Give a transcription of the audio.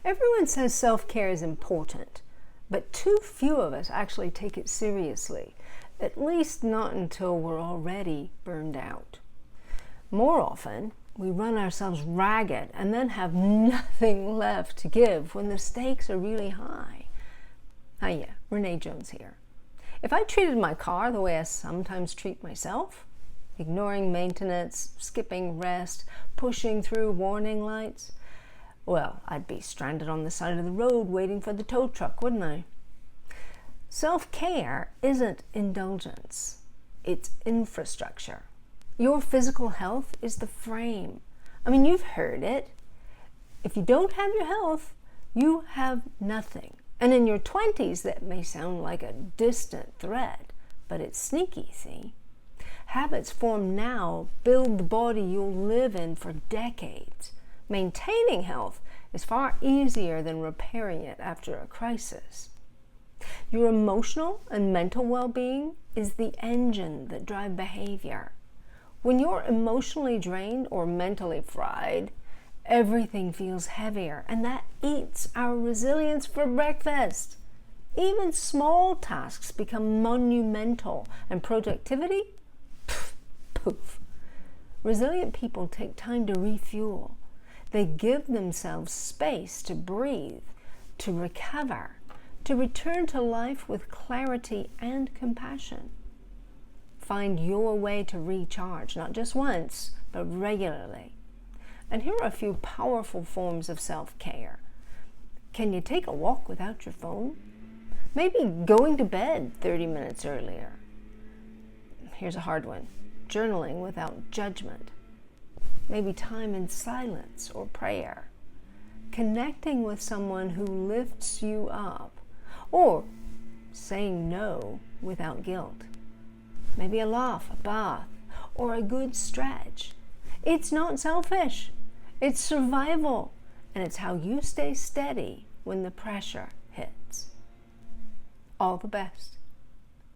Everyone says self-care is important, but too few of us actually take it seriously, at least not until we're already burned out. More often, we run ourselves ragged and then have nothing left to give when the stakes are really high. Hiya, Renee Jones here. If I treated my car the way I sometimes treat myself, ignoring maintenance, skipping rest, pushing through warning lights, well, I'd be stranded on the side of the road waiting for the tow truck, wouldn't I? Self-care isn't indulgence, it's infrastructure. Your physical health is the frame. I mean, you've heard it. If you don't have your health, you have nothing. And in your 20s, that may sound like a distant threat, but it's sneaky, see? Habits formed now build the body you'll live in for decades. Maintaining health is far easier than repairing it after a crisis. Your emotional and mental well-being is the engine that drives behavior. When you're emotionally drained or mentally fried, everything feels heavier, and that eats our resilience for breakfast. Even small tasks become monumental, and productivity, poof. Resilient people take time to refuel. They give themselves space to breathe, to recover, to return to life with clarity and compassion. Find your way to recharge, not just once, but regularly. And here are a few powerful forms of self-care. Can you take a walk without your phone? Maybe going to bed 30 minutes earlier. Here's a hard one. Journaling without judgment. Maybe time in silence or prayer. Connecting with someone who lifts you up. Or saying no without guilt. Maybe a laugh, a bath, or a good stretch. It's not selfish. It's survival. And it's how you stay steady when the pressure hits. All the best.